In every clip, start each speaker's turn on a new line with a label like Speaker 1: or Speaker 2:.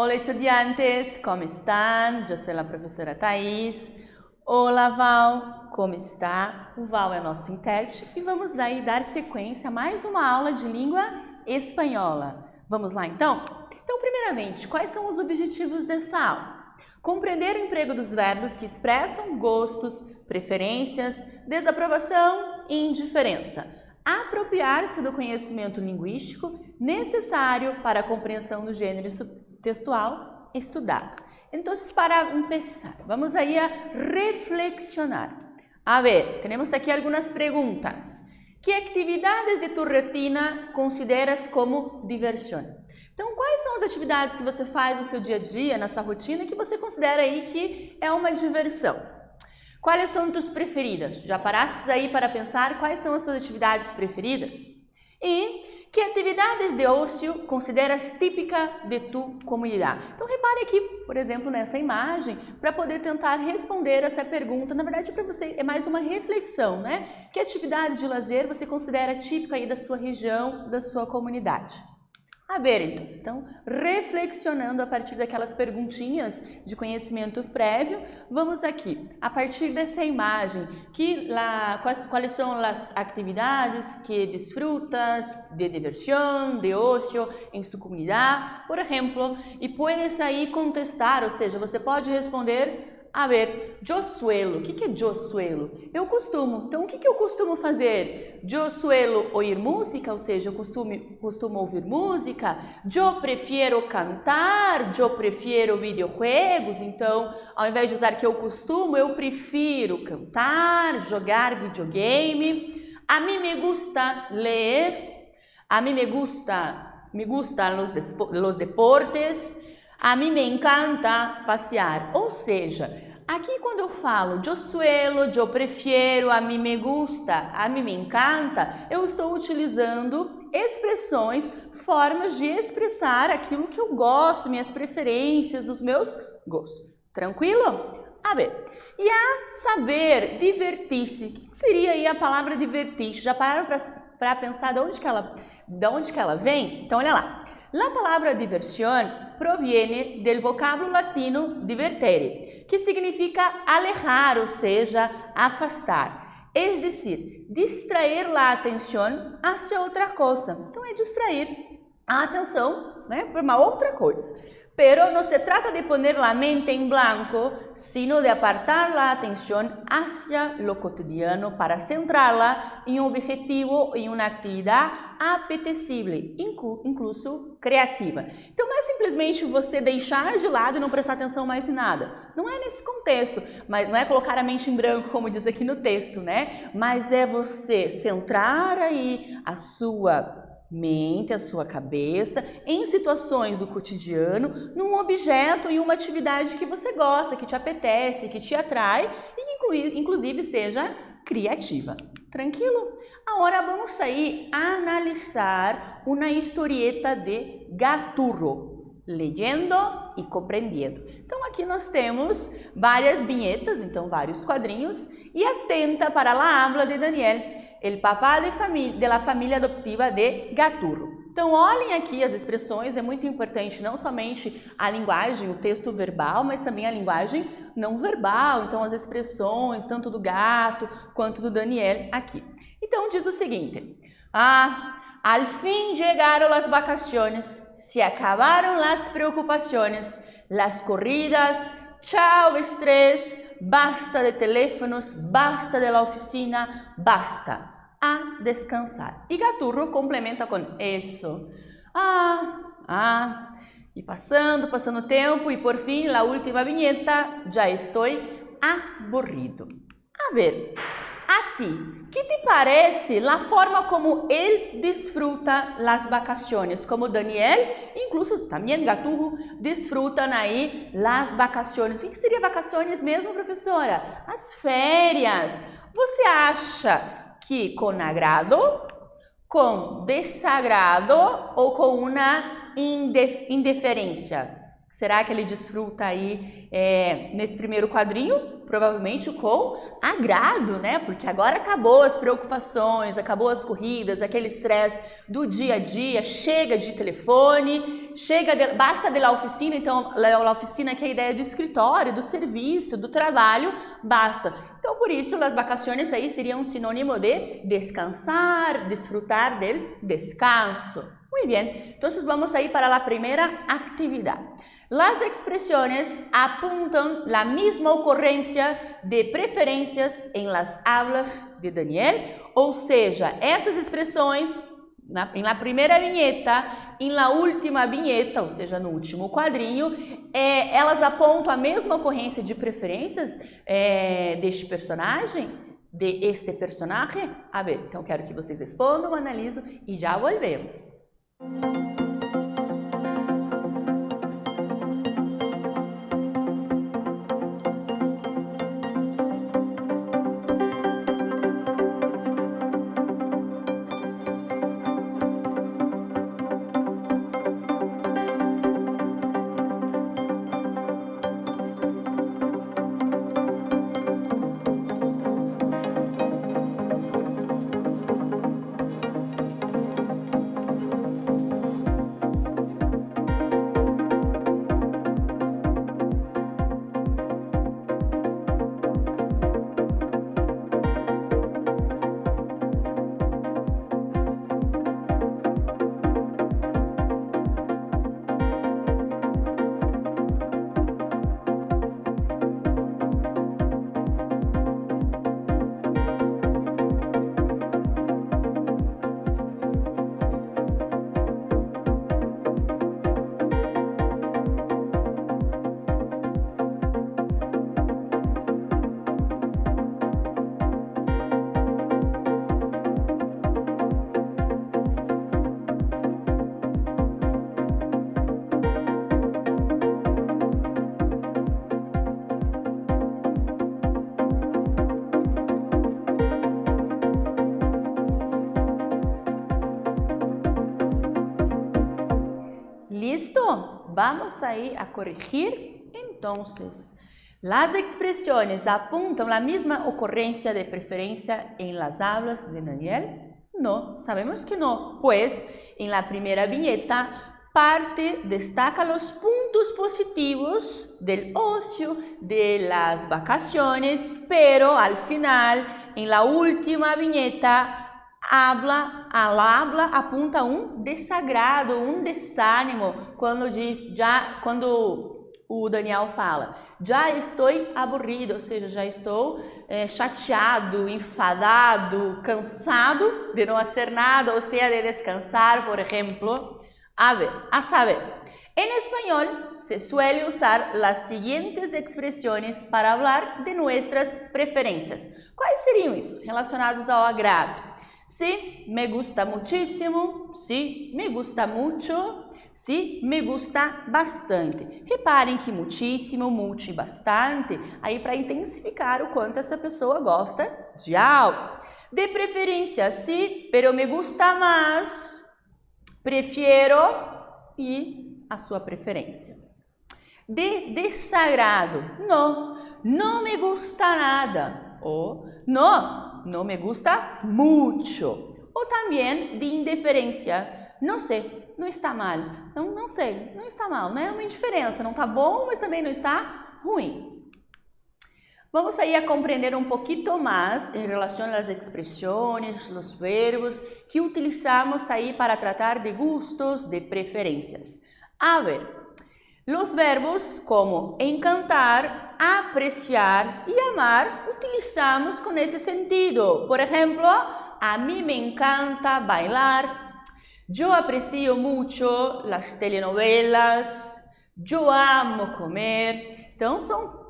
Speaker 1: Hola estudiantes, ¿cómo están? Yo soy la professora Thaís. Olá Val, como está? O Val é nosso intérprete e vamos daí dar sequência a mais uma aula de língua espanhola. Vamos lá então? Então, primeiramente, quais são os objetivos dessa aula? Compreender o emprego dos verbos que expressam gostos, preferências, desaprovação e indiferença. Apropriar-se do conhecimento linguístico necessário para a compreensão do gênero textual estudado. Então, para começar, vamos aí a reflexionar. A ver, temos aqui algumas perguntas. Que atividades de tu rotina consideras como diversão? Então, quais são as atividades que você faz no seu dia a dia, na sua rotina, que você considera aí que é uma diversão? Quais são tus preferidas? Já paraste aí para pensar quais são as suas atividades preferidas? E que atividades de ócio consideras típica de tu comunidade? Então, repare aqui, por exemplo, nessa imagem, para poder tentar responder essa pergunta. Na verdade, para você é mais uma reflexão, né? Que atividade de lazer você considera típica aí da sua região, da sua comunidade? A ver, então, vocês estão reflexionando a partir daquelas perguntinhas de conhecimento prévio. Vamos aqui, a partir dessa imagem, quais são as atividades que desfrutas de diversão, de ócio em sua comunidade, por exemplo, e puedes aí contestar, ou seja, você pode responder. A ver, yo suelo, o que é yo suelo? Eu costumo, então o que eu costumo fazer? Yo suelo oír música, ou seja, eu costumo ouvir música. Yo prefiero cantar, yo prefiero videojuegos, então ao invés de usar que eu costumo, eu prefiro cantar, jogar videogame. A mim me gusta ler, a mim me gustan los deportes. A mim me encanta passear, ou seja, aqui quando eu falo yo suelo, yo prefiero, a mim me gusta, a mim me encanta, eu estou utilizando expressões, formas de expressar aquilo que eu gosto, minhas preferências, os meus gostos. Tranquilo? A ver, e a saber, divertir-se, o que seria aí a palavra divertir-se? Já pararam para pensar de onde que ela vem? Então, olha lá. La palabra diversión proviene del vocablo latino divertere, que significa alejar, ou seja, afastar. Es decir, distraer la atención hacia outra coisa. Então, é distrair a atenção, né, para uma outra coisa. Pero no se trata de poner la mente en blanco, sino de apartar la atención hacia lo cotidiano para centrarla en un objetivo y una actividad apetecible, incluso criativa. Então, não é simplesmente você deixar de lado e não prestar atenção mais em nada. Não é nesse contexto, mas não é colocar a mente em branco, como diz aqui no texto, né? Mas é você centrar aí a sua mente, a sua cabeça, em situações do cotidiano, num objeto e uma atividade que você gosta, que te apetece, que te atrai e que inclusive seja criativa. Tranquilo? Agora vamos aí analisar uma historieta de Gaturro, leyendo e compreendendo. Então aqui nós temos várias vinhetas, então vários quadrinhos, e atenta para la habla de Daniel, el papá de la família adoptiva de Gaturro. Então, olhem aqui as expressões, é muito importante não somente a linguagem, o texto verbal, mas também a linguagem não verbal, então as expressões, tanto do gato quanto do Daniel aqui. Então, diz o seguinte, al fin llegaron las vacaciones, se acabaron las preocupaciones, las corridas, chao estrés, basta de teléfonos, basta de la oficina, basta a descansar. E Gaturro complementa com isso. E passando o tempo e por fim, a última vinheta, já estou aburrido. A ver, a ti, que te parece a forma como ele desfruta as vacações? Como Daniel, incluso também Gaturro, desfrutam aí as vacações. O que seria vacações mesmo, professora? As férias. Você acha que com agrado, com desagrado ou com uma indiferença? será que ele desfruta aí nesse primeiro quadrinho? Provavelmente com agrado, né? Porque agora acabou as preocupações, acabou as corridas, aquele estresse do dia a dia, chega de telefone, basta de la oficina, então la oficina que é a ideia do escritório, do serviço, do trabalho, basta. Então por isso as vacaciones aí seriam um sinônimo de descansar, desfrutar del descanso. Muy bien, entonces vamos a ir para la primera actividad. Las expresiones apuntan la misma ocurrencia de preferencias en las hablas de Daniel, ou seja, essas expressões em la primeira vinheta, em la última vinheta, ou seja, no último quadrinho, elas apontam a mesma ocorrência de preferências deste personagem, de este personagem? A ver, então quero que vocês respondam, analiso e já volvemos. ¿Listo? Vamos ahí a corregir. Entonces, las expresiones apuntan la misma ocurrencia de preferencia en las hablas de Daniel. No, sabemos que no, pues en la primera viñeta parte destaca los puntos positivos del ocio, de las vacaciones, pero al final, en la última viñeta, a habla apunta um desagrado, um desânimo, quando o Daniel fala, já estou aburrido, ou seja, já estou chateado, enfadado, cansado de não fazer nada, ou seja, de descansar, por exemplo. A saber, en español se suele usar las siguientes expresiones para hablar de nuestras preferencias. Quais seriam isso? Relacionados ao agrado. Sí, me gusta muchísimo, sí, me gusta mucho, sí, me gusta bastante. Reparem que muchísimo, mucho e bastante, aí para intensificar o quanto essa pessoa gosta de algo. De preferência, sí, pero me gusta más, prefiero e a sua preferência. De desagrado, no me gusta nada, ou no me gusta mucho. Ou também de indiferença, não sei, não está mal, não sei, não está mal, não é uma indiferença, não está bom, mas também não está ruim. Vamos aí a compreender um pouquinho mais em relação às expressões, os verbos que utilizamos aí para tratar de gustos, de preferências. A ver, os verbos como encantar, apreciar e amar utilizamos com esse sentido. Por exemplo, a mí me encanta bailar, yo aprecio mucho las telenovelas, yo amo comer. Então,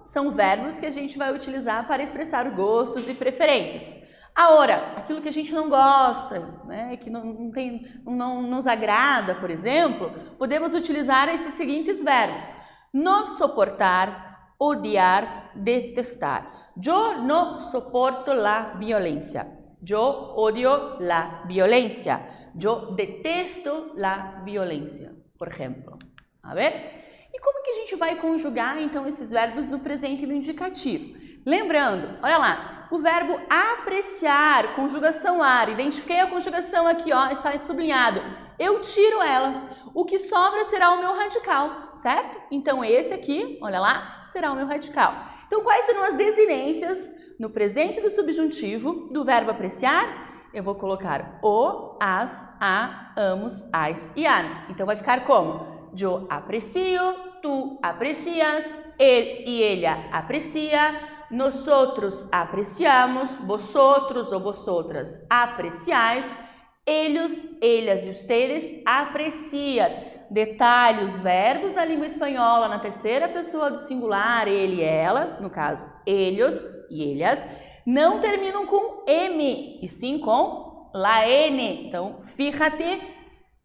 Speaker 1: são verbos que a gente vai utilizar para expressar gostos e preferências. Agora, aquilo que a gente não gosta, né, que não nos agrada, por exemplo, podemos utilizar esses seguintes verbos. No soportar, odiar, detestar. Yo no soporto la violencia. Yo odio la violencia. Yo detesto la violencia, por ejemplo. A ver? E como que a gente vai conjugar, então, esses verbos no presente e no indicativo? Lembrando, olha lá, o verbo apreciar, conjugação ar, identifiquei a conjugação aqui, ó, está sublinhado. Eu tiro ela. O que sobra será o meu radical, certo? Então, esse aqui, olha lá, será o meu radical. Então, quais serão as desinências no presente do subjuntivo do verbo apreciar? Eu vou colocar o, as, a, amos, as e an. Então, vai ficar como? Eu aprecio, tu aprecias, ele e ella aprecia, nosotros apreciamos, vosotros ou vosotras apreciais, ellos, ellas e ustedes apreciam. Detalhe, os verbos da língua espanhola na terceira pessoa do singular, ele e ela, no caso, ellos e ellas, não terminam com M, e sim com la N. Então, fíjate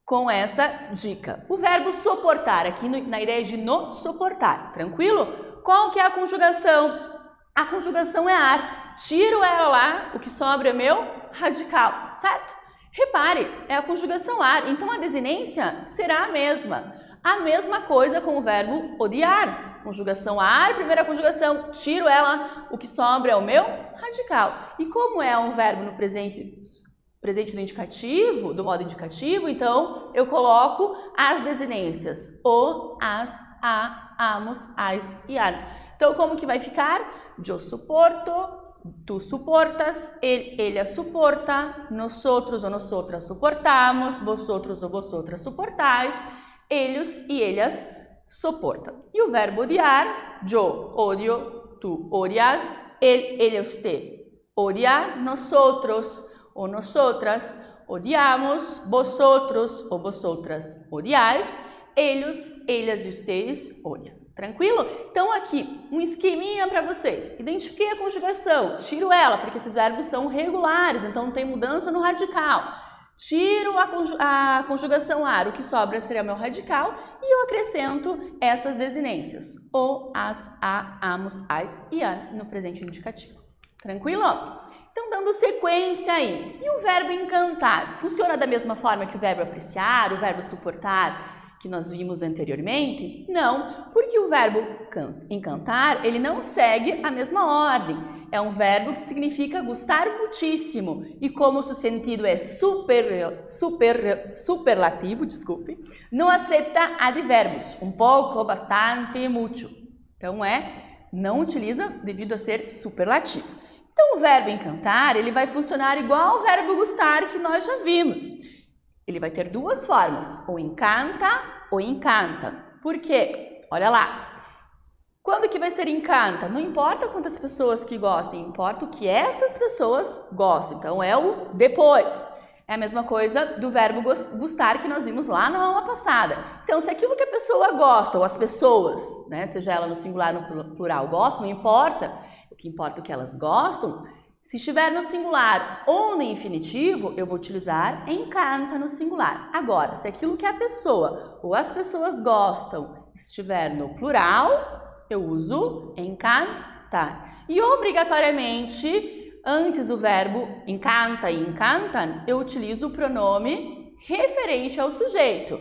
Speaker 1: com essa dica. O verbo suportar, aqui na ideia de no suportar, tranquilo? Qual que é a conjugação? A conjugação é ar. Tiro ela lá, o que sobra é meu radical, certo? Repare, é a conjugação ar, então a desinência será a mesma. A mesma coisa com o verbo odiar. Conjugação ar, primeira conjugação, tiro ela, o que sobra é o meu radical. E como é um verbo no presente do indicativo, do modo indicativo, então eu coloco as desinências o, as, a, amos, as e an. Então como que vai ficar? Eu suporto, tu suportas, ella suporta, nosotros ou nosotras suportamos, vosotros ou vosotras suportais, ellos e ellas suportam. E o verbo odiar, yo odio, tu odias, ella, usted odia, nosotros ou nosotras odiamos, vosotros ou vosotras odiais, ellos, ellas e ustedes odiam. Tranquilo? Então aqui, um esqueminha para vocês. Identifiquei a conjugação, tiro ela, porque esses verbos são regulares, então não tem mudança no radical. Tiro a conjugação ar, o que sobra seria o meu radical, e eu acrescento essas desinências. O, as, a, amos, as e an no presente indicativo. Tranquilo? Então, dando sequência aí. E o verbo encantar? Funciona da mesma forma que o verbo apreciar, o verbo suportar, que nós vimos anteriormente? Não, porque o verbo encantar, ele não segue a mesma ordem. É um verbo que significa gostar muitíssimo. E como o seu sentido é superlativo, desculpe, não aceita advérbios. Um pouco, bastante, muito. Então, não utiliza devido a ser superlativo. Então, o verbo encantar, ele vai funcionar igual ao verbo gostar que nós já vimos. Ele vai ter duas formas, ou encanta ou encanta. Por quê? Olha lá. Quando que vai ser encanta? Não importa quantas pessoas que gostem, importa o que essas pessoas gostam. Então, é o depois. É a mesma coisa do verbo gostar que nós vimos lá na aula passada. Então, se aquilo que a pessoa gosta, ou as pessoas, né, seja ela no singular ou no plural, gostam, não importa. O que importa é o que elas gostam. Se estiver no singular ou no infinitivo, eu vou utilizar encanta no singular. Agora, se aquilo que a pessoa ou as pessoas gostam estiver no plural, eu uso encantar. E obrigatoriamente, antes do verbo encanta e encantam, eu utilizo o pronome referente ao sujeito.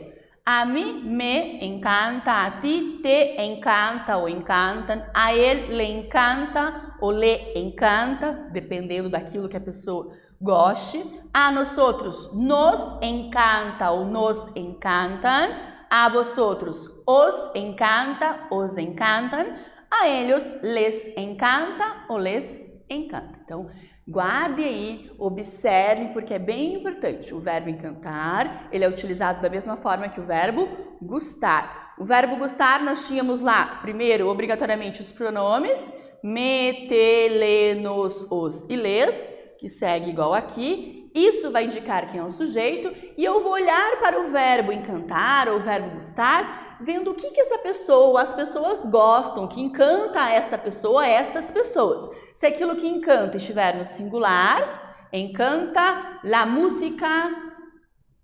Speaker 1: A mim me encanta, a ti te encanta ou encantam, a ele le encanta ou le encanta, dependendo daquilo que a pessoa goste. A nós outros nos encanta ou nos encantam, a vosotros os encanta, os encantam, a eles les encanta ou les encanta. Então, guarde aí, observe, porque é bem importante. O verbo encantar, ele é utilizado da mesma forma que o verbo gostar. O verbo gostar, nós tínhamos lá, primeiro, obrigatoriamente, os pronomes me, te, le, nos, os e les, que segue igual aqui. Isso vai indicar quem é o sujeito e eu vou olhar para o verbo encantar ou o verbo gostar, vendo o que essa pessoa, as pessoas gostam, o que encanta essa pessoa, estas pessoas. Se aquilo que encanta estiver no singular, encanta la música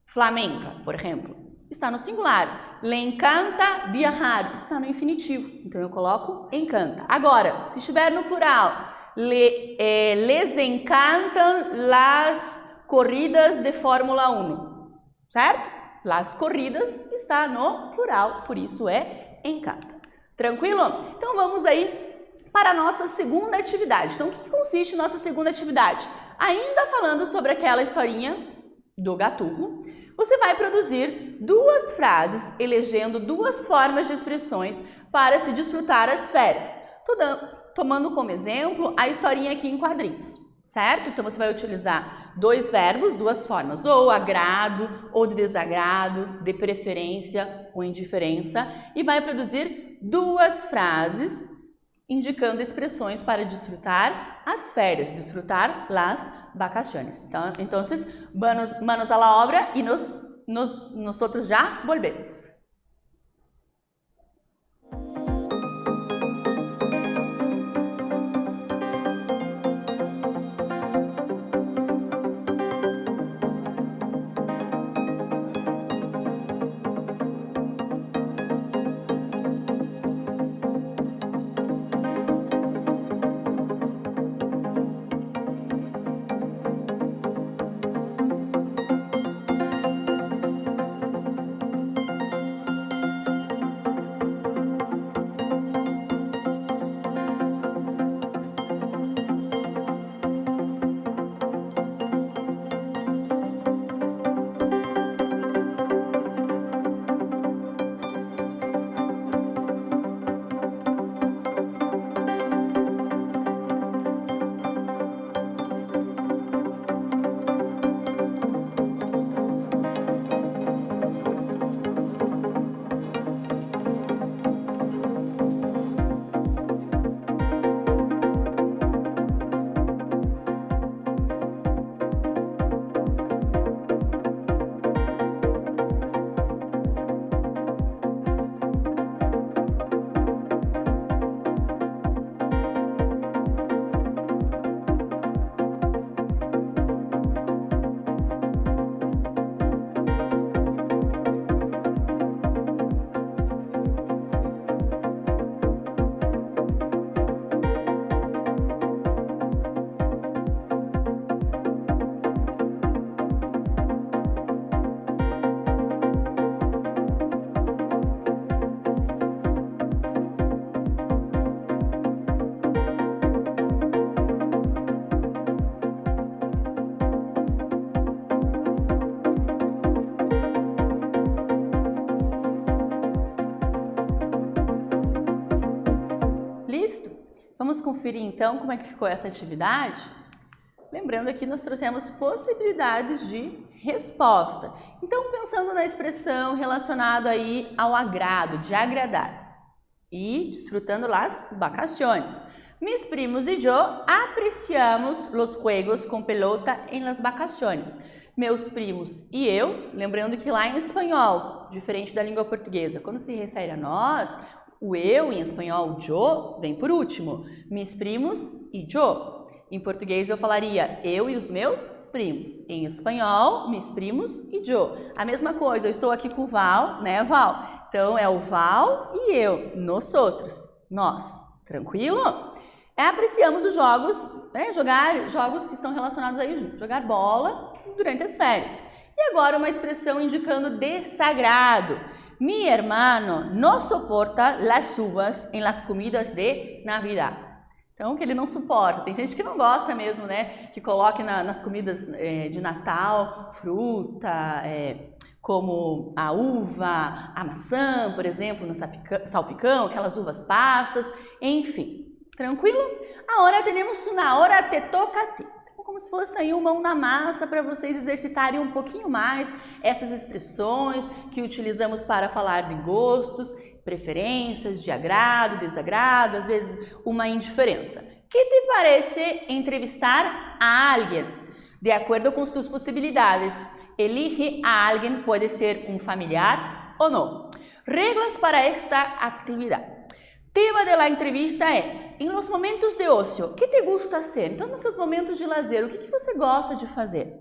Speaker 1: flamenca, por exemplo, está no singular. Le encanta viajar, está no infinitivo, então eu coloco encanta. Agora, se estiver no plural, les encantam las corridas de Fórmula 1, certo? Las corridas está no plural, por isso é encanta. Tranquilo? Então vamos aí para a nossa segunda atividade. Então, o que consiste nossa segunda atividade? Ainda falando sobre aquela historinha do gaturro, você vai produzir duas frases, elegendo duas formas de expressões para se desfrutar as férias. Tomando como exemplo a historinha aqui em quadrinhos, certo? Então, você vai utilizar dois verbos, duas formas, ou agrado, ou de desagrado, de preferência ou indiferença, e vai produzir duas frases indicando expressões para desfrutar as férias, desfrutar las vacaciones. Então, manos a la obra e nosotros já volvemos. Vamos conferir então como é que ficou essa atividade? Lembrando aqui nós trouxemos possibilidades de resposta. Então, pensando na expressão relacionada aí ao agrado, de agradar. E desfrutando las vacaciones. Mis primos y yo apreciamos los juegos con pelota en las vacaciones. Meus primos e eu, lembrando que lá em espanhol, diferente da língua portuguesa, quando se refere a nós, o eu em espanhol, yo, vem por último. Mis primos e yo. Em português eu falaria eu e os meus primos. Em espanhol, mis primos e yo. A mesma coisa, eu estou aqui com o Val, né, Val? Então é o Val e eu, nosotros, nós. Tranquilo? Apreciamos os jogos, né, jogar jogos que estão relacionados aí, jogar bola durante as férias. E agora uma expressão indicando desagrado. Mi hermano no soporta las uvas en las comidas de Navidad. Então, que ele não suporta. Tem gente que não gosta mesmo, né? Que coloque nas comidas de Natal fruta, como a uva, a maçã, por exemplo, no salpicão, aquelas uvas passas, enfim. Tranquilo? Agora temos uma hora te toca a ti. Como se fosse aí uma mão na massa para vocês exercitarem um pouquinho mais essas expressões que utilizamos para falar de gostos, preferências, de agrado, desagrado, às vezes uma indiferença. Que te parece entrevistar a alguém? De acordo com suas possibilidades, elige a alguém, pode ser um familiar ou não. Regras para esta atividade. Tema da entrevista é: em los momentos de ocio, o que te gusta hacer? Então, nos seus momentos de lazer, o que você gosta de fazer?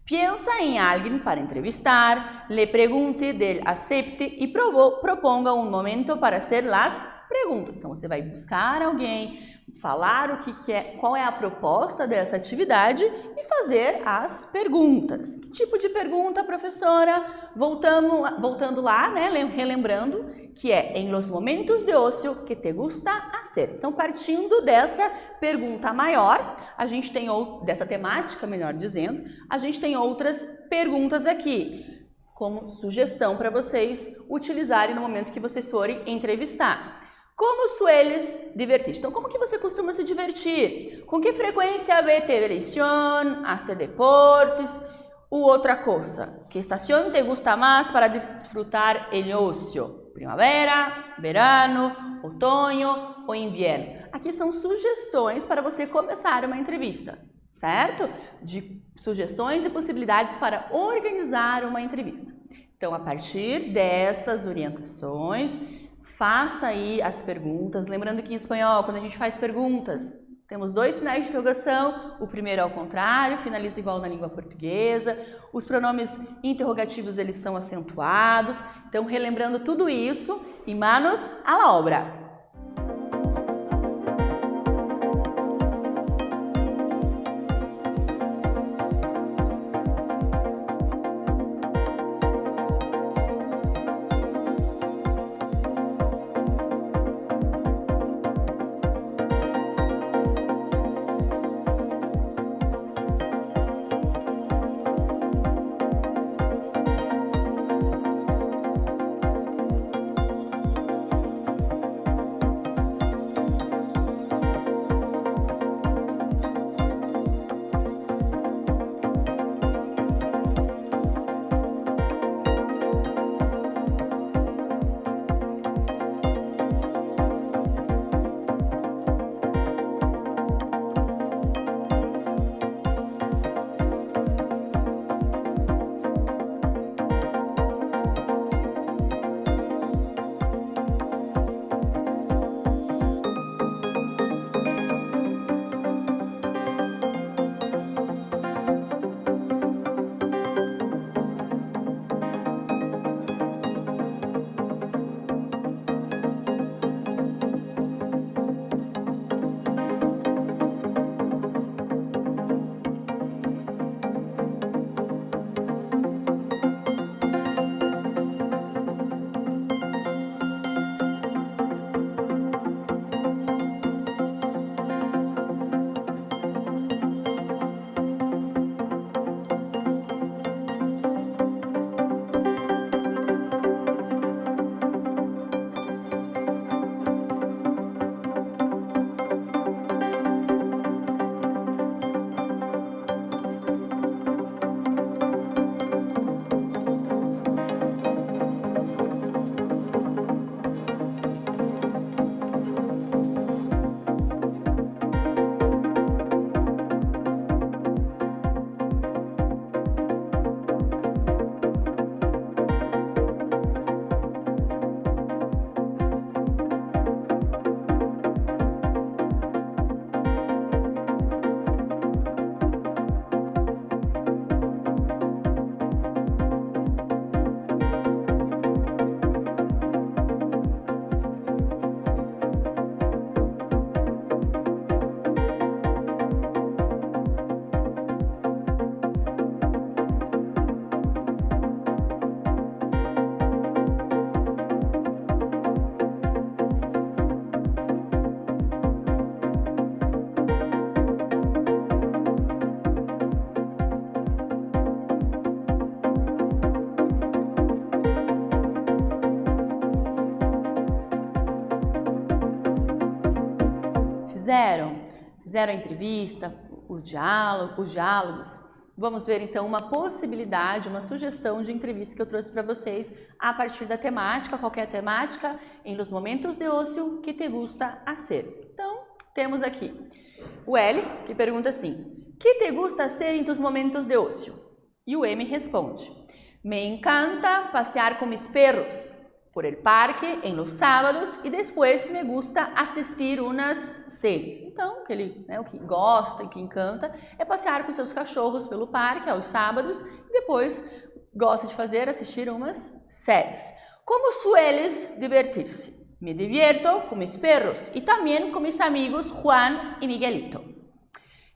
Speaker 1: Piensa em alguém para entrevistar, le pregunte, dele acepte e proponga um momento para hacer las perguntas. Então, você vai buscar alguém, falar o que é, qual é a proposta dessa atividade e fazer as perguntas. Que tipo de pergunta, professora? Voltando lá, né, relembrando que é em los momentos de ócio que te gusta hacer. Então, partindo dessa pergunta maior, a gente tem dessa temática, melhor dizendo, a gente tem outras perguntas aqui, como sugestão para vocês utilizarem no momento que vocês forem entrevistar. Como sueles divertir? Então, como que você costuma se divertir? Com que frequência vê televisión, hace deportes u outra coisa? Que estação te gusta mais para disfrutar el ocio? Primavera, verano, outono ou inverno? Aqui são sugestões para você começar uma entrevista, certo? De sugestões e possibilidades para organizar uma entrevista. Então, a partir dessas orientações, faça aí as perguntas, lembrando que em espanhol, quando a gente faz perguntas, temos 2 sinais de interrogação, o primeiro ao contrário, finaliza igual na língua portuguesa, os pronomes interrogativos eles são acentuados, então relembrando tudo isso e manos à la obra. Fizeram a entrevista, os diálogos. Vamos ver então uma possibilidade, uma sugestão de entrevista que eu trouxe para vocês a partir da temática, qualquer temática, em los momentos de ócio que te gusta hacer. Então, temos aqui o L, que pergunta assim: que te gusta hacer em tus momentos de ócio? E o M responde: me encanta pasear com mis perros por el parque en los sábados e depois me gusta assistir unas series. Então, o que gosta e que encanta é passear com seus cachorros pelo parque aos sábados e depois gosta de assistir umas séries. Como sueles divertir-se? Me divierto con mis perros y también con mis amigos Juan y Miguelito.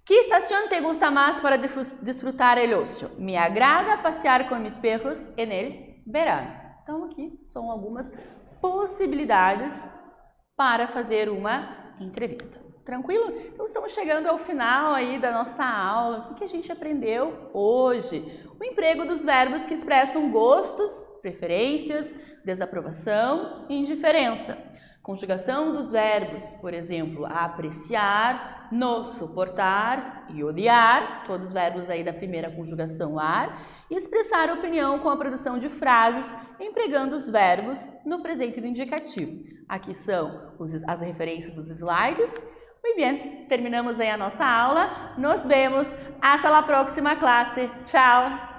Speaker 1: ¿Qué estación te gusta más para disfrutar el ocio? Me agrada pasear con mis perros en el verano. Então, aqui são algumas possibilidades para fazer uma entrevista. Tranquilo? Então, estamos chegando ao final aí da nossa aula. O que a gente aprendeu hoje? O emprego dos verbos que expressam gostos, preferências, desaprovação e indiferença. Conjugação dos verbos, por exemplo, apreciar, no suportar e odiar, todos os verbos aí da primeira conjugação lar, e expressar opinião com a produção de frases empregando os verbos no presente do indicativo. Aqui são as referências dos slides. Muy bien, terminamos aí a nossa aula. Nos vemos. Hasta la próxima clase. Tchau!